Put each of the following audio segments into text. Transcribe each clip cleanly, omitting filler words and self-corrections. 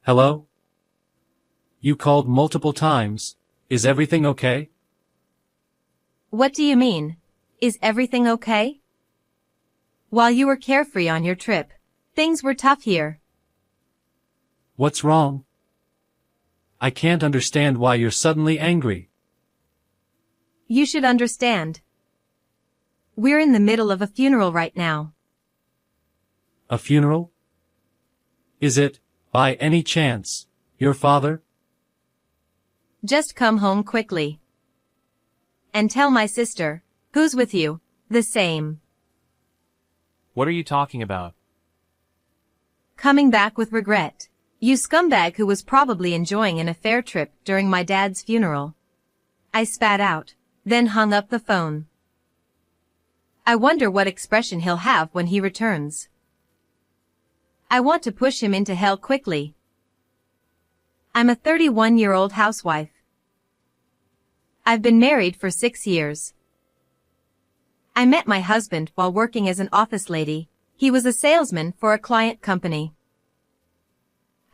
Hello? You called multiple times. Is everything okay? What do you mean? Is everything okay? While you were carefree on your trip, things were tough here. What's wrong? I can't understand why you're suddenly angry. You should understand. We're in the middle of a funeral right now. A funeral? Is it, by any chance, your father? Just come home quickly. And tell my sister, who's with you, the same. What are you talking about? Coming back with regret. You scumbag who was probably enjoying an affair trip during my dad's funeral. I spat out, then hung up the phone. I wonder what expression he'll have when he returns. I want to push him into hell quickly. I'm a 31-year-old housewife. I've been married for 6 years. I met my husband while working as an office lady. He was a salesman for a client company.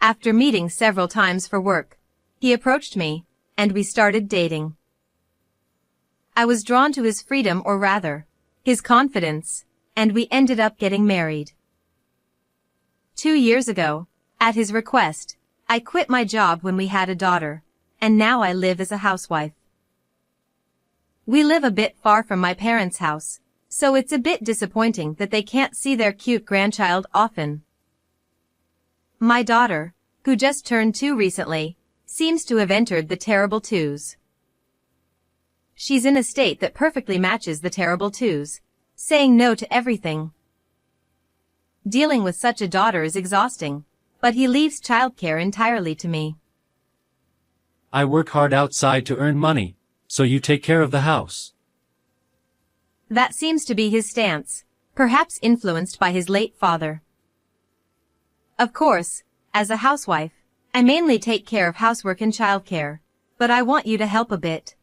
After meeting several times for work, he approached me, and we started dating. I was drawn to his freedom, or rather, his confidence, and we ended up getting married. 2 years ago, at his request, I quit my job when we had a daughter, and now I live as a housewife. We live a bit far from my parents' house, so it's a bit disappointing that they can't see their cute grandchild often. My daughter, who just turned 2 recently, seems to have entered the terrible 2s. She's in a state that perfectly matches the terrible 2s, saying no to everything. Dealing with such a daughter is exhausting, but he leaves childcare entirely to me. I work hard outside to earn money, so you take care of the house. That seems to be his stance, perhaps influenced by his late father. Of course, as a housewife, I mainly take care of housework and childcare, but I want you to help a bit.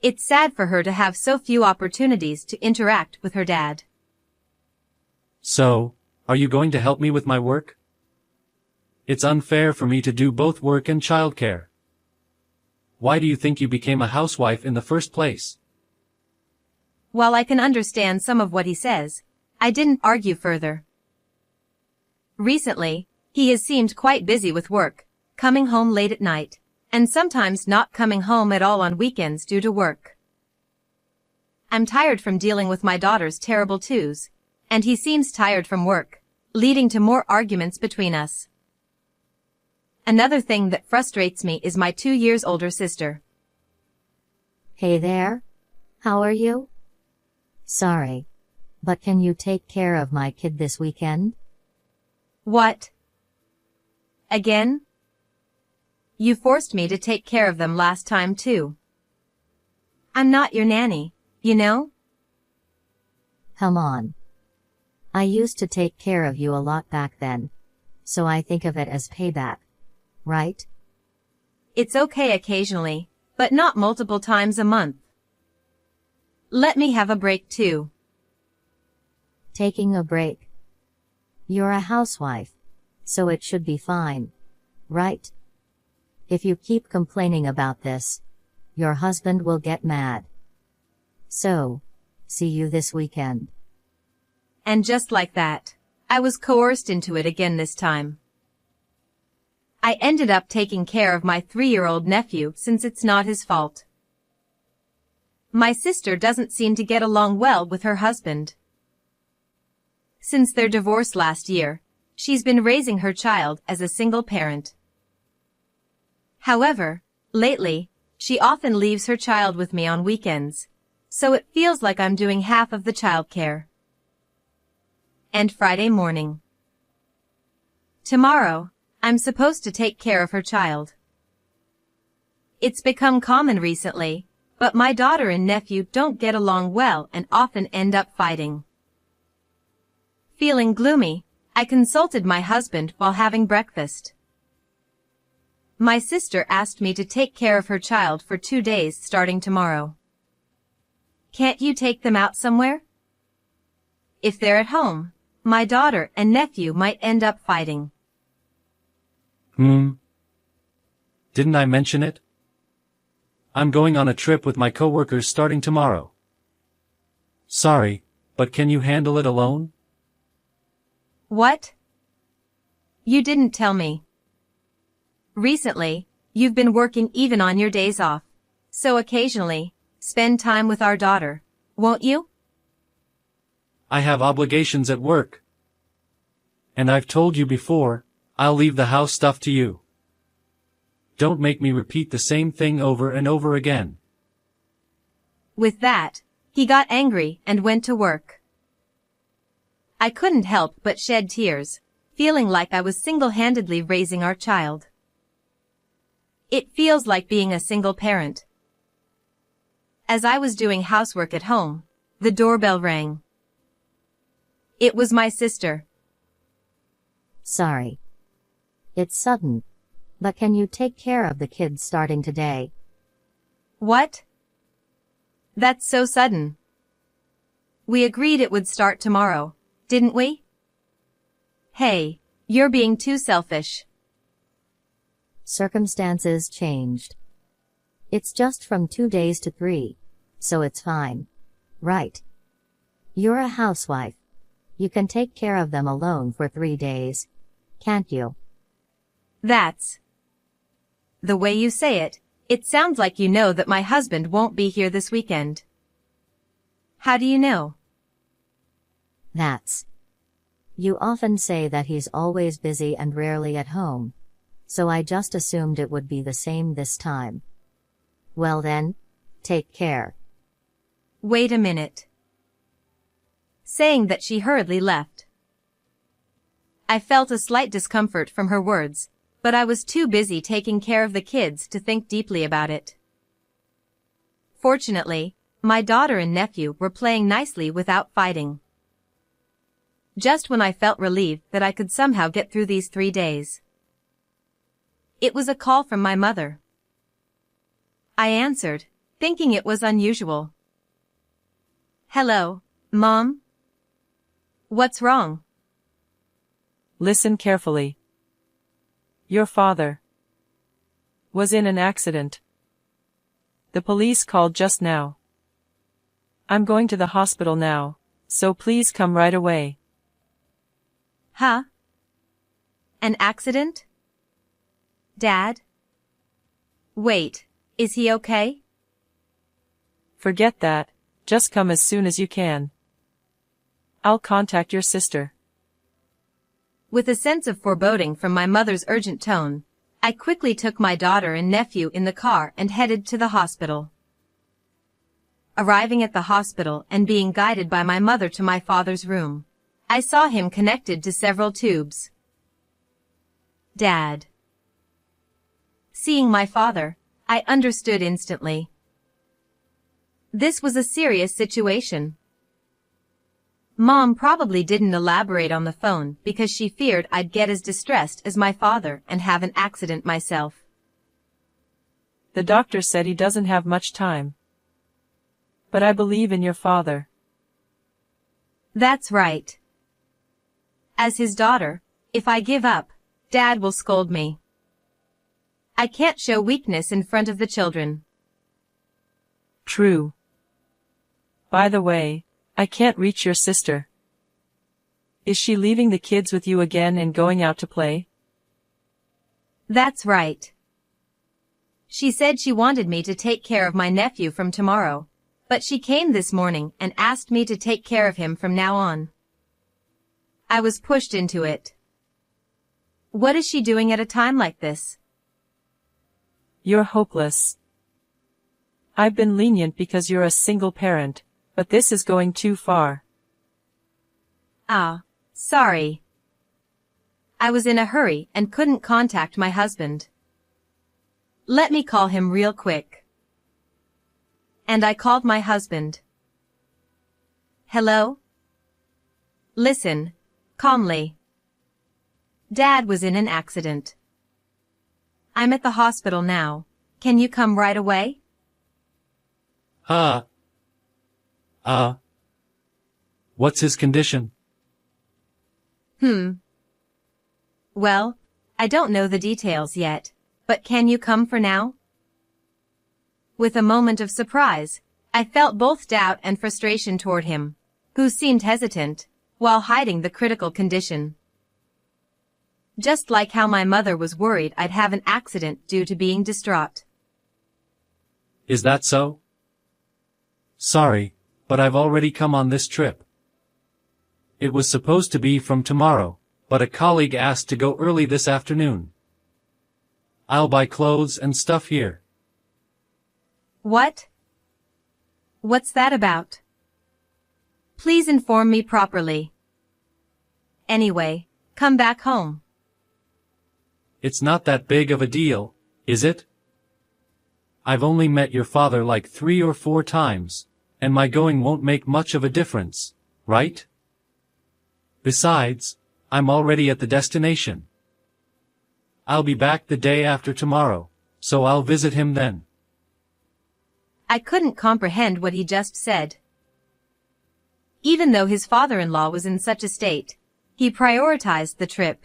It's sad for her to have so few opportunities to interact with her dad. So, are you going to help me with my work? It's unfair for me to do both work and childcare. Why do you think you became a housewife in the first place? While I can understand some of what he says, I didn't argue further. Recently, he has seemed quite busy with work, coming home late at night, and sometimes not coming home at all on weekends due to work. I'm tired from dealing with my daughter's terrible 2s, and he seems tired from work, leading to more arguments between us. Another thing that frustrates me is my 2 years older sister. Hey there. How are you? Sorry. But can you take care of my kid this weekend? What? Again? You forced me to take care of them last time too. I'm not your nanny, you know? Come on. I used to take care of you a lot back then, so I think of it as payback, right? It's okay occasionally, but not multiple times a month. Let me have a break too. Taking a break. You're a housewife, so it should be fine, right? If you keep complaining about this, your husband will get mad. So, see you this weekend. And just like that, I was coerced into it again this time. I ended up taking care of my 3-year-old nephew since it's not his fault. My sister doesn't seem to get along well with her husband. Since their divorce last year, she's been raising her child as a single parent. However, lately, she often leaves her child with me on weekends, so it feels like I'm doing half of the childcare. And Friday morning. Tomorrow, I'm supposed to take care of her child. It's become common recently, but my daughter and nephew don't get along well and often end up fighting. Feeling gloomy, I consulted my husband while having breakfast. My sister asked me to take care of her child for 2 days starting tomorrow. Can't you take them out somewhere? If they're at home, my daughter and nephew might end up fighting. Didn't I mention it? I'm going on a trip with my coworkers starting tomorrow. Sorry, but can you handle it alone? What? You didn't tell me. Recently, you've been working even on your days off. So occasionally, spend time with our daughter, won't you? I have obligations at work. And I've told you before, I'll leave the house stuff to you. Don't make me repeat the same thing over and over again. With that, he got angry and went to work. I couldn't help but shed tears, feeling like I was single-handedly raising our child. It feels like being a single parent. As I was doing housework at home, the doorbell rang. It was my sister. Sorry. It's sudden. But can you take care of the kids starting today? What? That's so sudden. We agreed it would start tomorrow, didn't we? Hey, you're being too selfish. Circumstances changed. It's just from 2 days to 3. So it's fine. Right. You're a housewife. You can take care of them alone for 3 days. Can't you? That's... The way you say it, it sounds like you know that my husband won't be here this weekend. How do you know? That's. You often say that he's always busy and rarely at home. So I just assumed it would be the same this time. Well then, take care. Wait a minute. Saying that she hurriedly left. I felt a slight discomfort from her words, but I was too busy taking care of the kids to think deeply about it. Fortunately, my daughter and nephew were playing nicely without fighting. Just when I felt relieved that I could somehow get through these 3 days. It was a call from my mother. I answered, thinking it was unusual. Hello, Mom? What's wrong? Listen carefully. Your father was in an accident. The police called just now. I'm going to the hospital now, so please come right away. Huh? An accident? Dad? Wait, is he okay? Forget that, just come as soon as you can. I'll contact your sister. With a sense of foreboding from my mother's urgent tone, I quickly took my daughter and nephew in the car and headed to the hospital. Arriving at the hospital and being guided by my mother to my father's room, I saw him connected to several tubes. Dad. Seeing my father, I understood instantly. This was a serious situation. Mom probably didn't elaborate on the phone because she feared I'd get as distressed as my father and have an accident myself. The doctor said he doesn't have much time. But I believe in your father. That's right. As his daughter, if I give up, Dad will scold me. I can't show weakness in front of the children. True. By the way, I can't reach your sister. Is she leaving the kids with you again and going out to play? That's right. She said she wanted me to take care of my nephew from tomorrow, but she came this morning and asked me to take care of him from now on. I was pushed into it. What is she doing at a time like this? You're hopeless. I've been lenient because you're a single parent, but this is going too far. Ah, sorry. I was in a hurry and couldn't contact my husband. Let me call him real quick. And I called my husband. Hello? Listen, calmly. Dad was in an accident. I'm at the hospital now. Can you come right away? What's his condition? Well, I don't know the details yet, but can you come for now? With a moment of surprise, I felt both doubt and frustration toward him, who seemed hesitant, while hiding the critical condition. Just like how my mother was worried I'd have an accident due to being distraught. Is that so? Sorry, but I've already come on this trip. It was supposed to be from tomorrow, but a colleague asked to go early this afternoon. I'll buy clothes and stuff here. What? What's that about? Please inform me properly. Anyway, come back home. It's not that big of a deal, is it? I've only met your father like 3 or 4 times, and my going won't make much of a difference, right? Besides, I'm already at the destination. I'll be back the day after tomorrow, so I'll visit him then. I couldn't comprehend what he just said. Even though his father-in-law was in such a state, he prioritized the trip.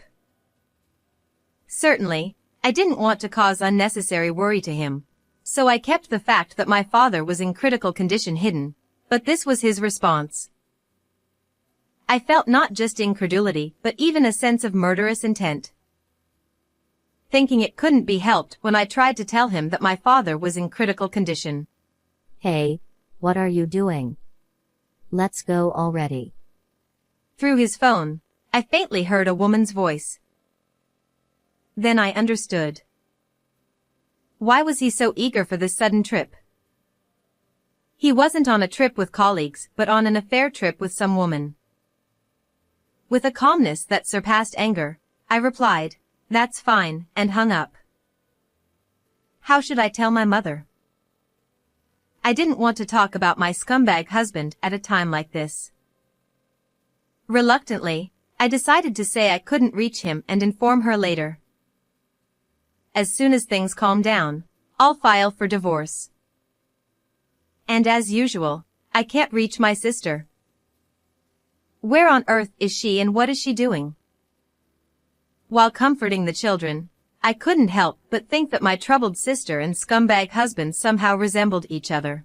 Certainly, I didn't want to cause unnecessary worry to him, so I kept the fact that my father was in critical condition hidden, but this was his response. I felt not just incredulity, but even a sense of murderous intent. Thinking it couldn't be helped when I tried to tell him that my father was in critical condition. Hey, what are you doing? Let's go already. Through his phone, I faintly heard a woman's voice. Then I understood. Why was he so eager for this sudden trip? He wasn't on a trip with colleagues, but on an affair trip with some woman. With a calmness that surpassed anger, I replied, "That's fine," and hung up. How should I tell my mother? I didn't want to talk about my scumbag husband at a time like this. Reluctantly, I decided to say I couldn't reach him and inform her later. As soon as things calm down, I'll file for divorce. And as usual, I can't reach my sister. Where on earth is she and what is she doing? While comforting the children, I couldn't help but think that my troubled sister and scumbag husband somehow resembled each other.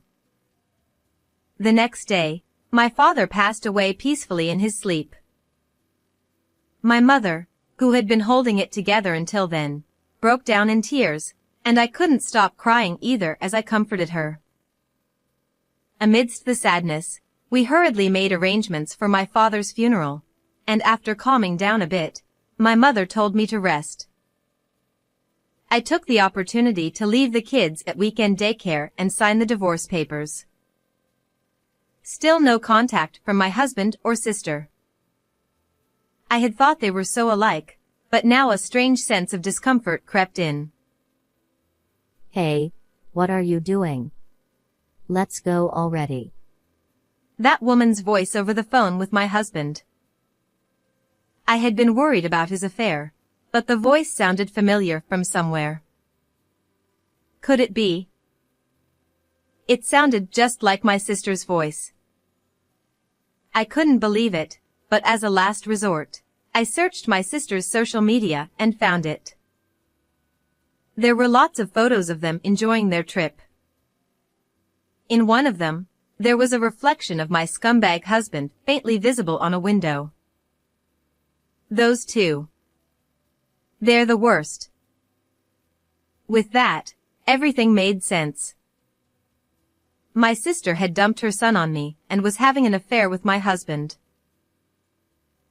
The next day, my father passed away peacefully in his sleep. My mother, who had been holding it together until then, broke down in tears, and I couldn't stop crying either as I comforted her. Amidst the sadness, we hurriedly made arrangements for my father's funeral, and after calming down a bit, my mother told me to rest. I took the opportunity to leave the kids at weekend daycare and sign the divorce papers. Still no contact from my husband or sister. I had thought they were so alike, but now a strange sense of discomfort crept in. Hey, what are you doing? Let's go already. That woman's voice over the phone with my husband. I had been worried about his affair, but the voice sounded familiar from somewhere. Could it be? It sounded just like my sister's voice. I couldn't believe it, but as a last resort, I searched my sister's social media and found it. There were lots of photos of them enjoying their trip. In one of them, there was a reflection of my scumbag husband faintly visible on a window. Those two. They're the worst. With that, everything made sense. My sister had dumped her son on me and was having an affair with my husband.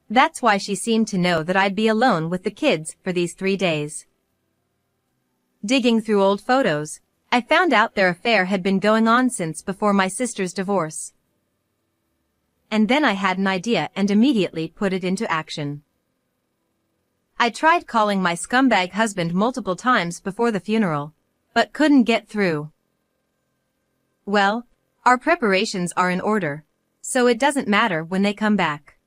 That's why she seemed to know that I'd be alone with the kids for these 3 days. Digging through old photos, I found out their affair had been going on since before my sister's divorce. And then I had an idea and immediately put it into action. I tried calling my scumbag husband multiple times before the funeral, but couldn't get through. Well, our preparations are in order, so it doesn't matter when they come back.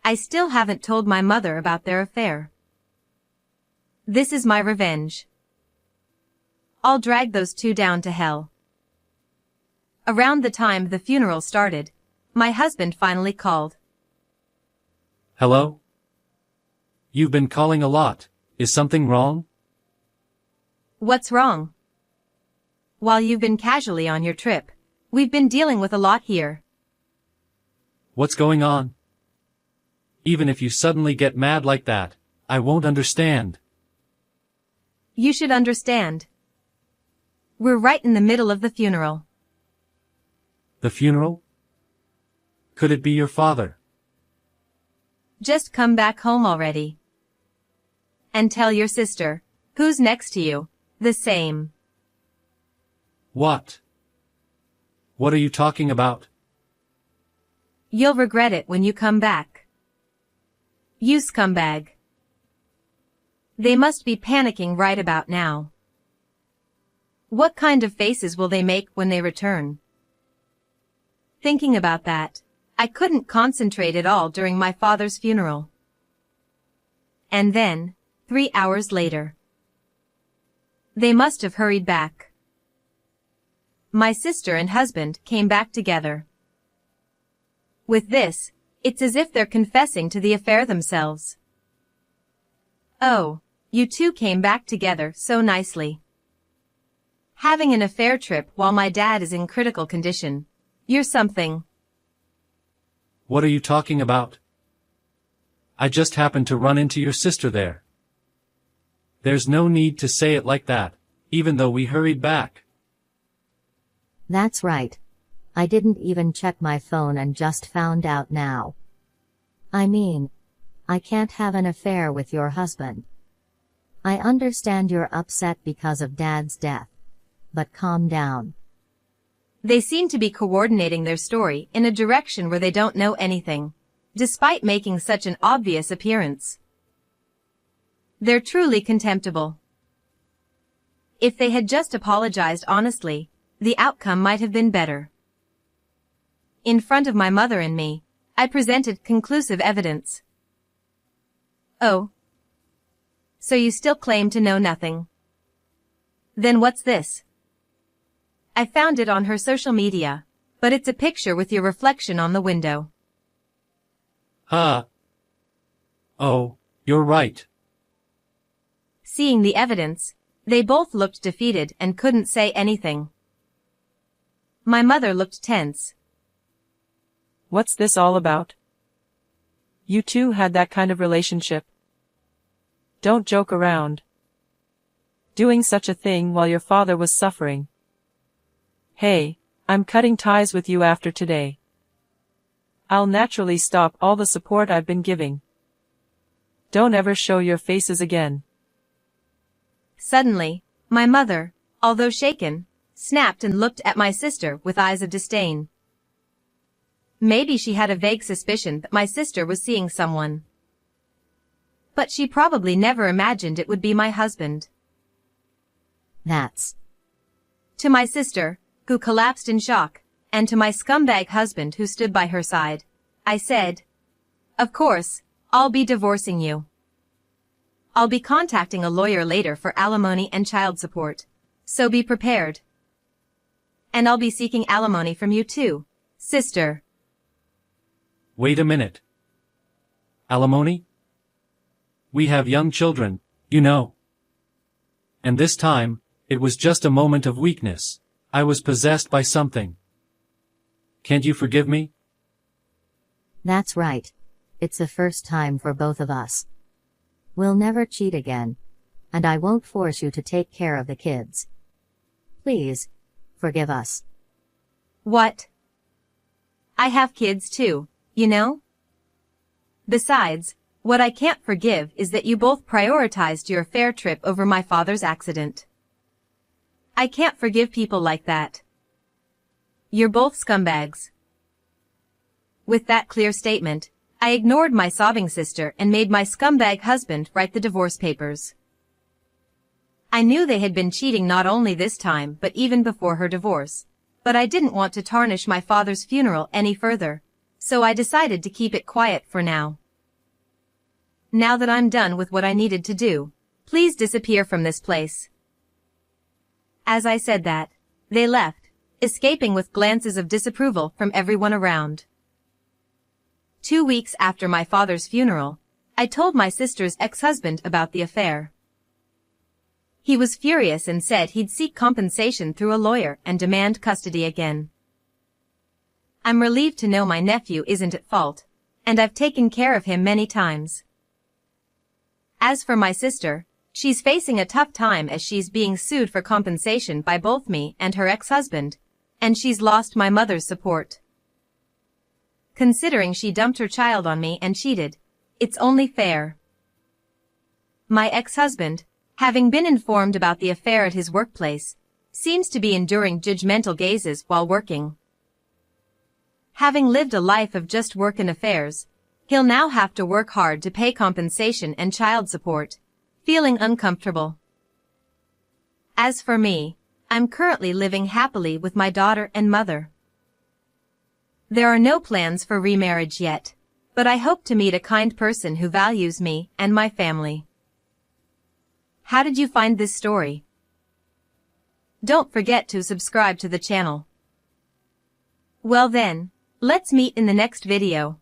I still haven't told my mother about their affair. This is my revenge. I'll drag those two down to hell. Around the time the funeral started, my husband finally called. Hello? You've been calling a lot. Is something wrong? What's wrong? While you've been casually on your trip, we've been dealing with a lot here. What's going on? Even if you suddenly get mad like that, I won't understand. You should understand. We're right in the middle of the funeral. The funeral? Could it be your father? Just come back home already. And tell your sister, who's next to you, the same. What? What are you talking about? You'll regret it when you come back. You scumbag. They must be panicking right about now. What kind of faces will they make when they return? Thinking about that, I couldn't concentrate at all during my father's funeral. And then, 3 hours later, they must have hurried back. My sister and husband came back together. With this, it's as if they're confessing to the affair themselves. Oh, you two came back together so nicely. Having an affair trip while my dad is in critical condition. You're something. What are you talking about? I just happened to run into your sister there. There's no need to say it like that, even though we hurried back. That's right. I didn't even check my phone and just found out now. I mean, I can't have an affair with your husband. I understand you're upset because of Dad's death. But calm down. They seem to be coordinating their story in a direction where they don't know anything, despite making such an obvious appearance. They're truly contemptible. If they had just apologized honestly, the outcome might have been better. In front of my mother and me, I presented conclusive evidence. Oh. So you still claim to know nothing? Then what's this? I found it on her social media, but it's a picture with your reflection on the window. Huh. Oh, you're right. Seeing the evidence, they both looked defeated and couldn't say anything. My mother looked tense. What's this all about? You two had that kind of relationship. Don't joke around. Doing such a thing while your father was suffering. Hey, I'm cutting ties with you after today. I'll naturally stop all the support I've been giving. Don't ever show your faces again. Suddenly, my mother, although shaken, snapped and looked at my sister with eyes of disdain. Maybe she had a vague suspicion that my sister was seeing someone. But she probably never imagined it would be my husband. That's. To my sister, who collapsed in shock, and to my scumbag husband who stood by her side, I said, "Of course, I'll be divorcing you. I'll be contacting a lawyer later for alimony and child support, so be prepared. And I'll be seeking alimony from you too, sister." Wait a minute. Alimony? We have young children, you know. And this time, it was just a moment of weakness. I was possessed by something. Can't you forgive me? That's right. It's the first time for both of us. We'll never cheat again. And I won't force you to take care of the kids. Please, forgive us. What? I have kids too, you know? Besides, what I can't forgive is that you both prioritized your affair trip over my father's accident. I can't forgive people like that. You're both scumbags. With that clear statement, I ignored my sobbing sister and made my scumbag husband write the divorce papers. I knew they had been cheating not only this time but even before her divorce, but I didn't want to tarnish my father's funeral any further, so I decided to keep it quiet for now. Now that I'm done with what I needed to do, please disappear from this place. As I said that, they left, escaping with glances of disapproval from everyone around. 2 weeks after my father's funeral, I told my sister's ex-husband about the affair. He was furious and said he'd seek compensation through a lawyer and demand custody again. I'm relieved to know my nephew isn't at fault, and I've taken care of him many times. As for my sister, she's facing a tough time as she's being sued for compensation by both me and her ex-husband, and she's lost my mother's support. Considering she dumped her child on me and cheated, it's only fair. My ex-husband, having been informed about the affair at his workplace, seems to be enduring judgmental gazes while working. Having lived a life of just work and affairs, he'll now have to work hard to pay compensation and child support, feeling uncomfortable. As for me, I'm currently living happily with my daughter and mother. There are no plans for remarriage yet, but I hope to meet a kind person who values me and my family. How did you find this story? Don't forget to subscribe to the channel. Well then, let's meet in the next video.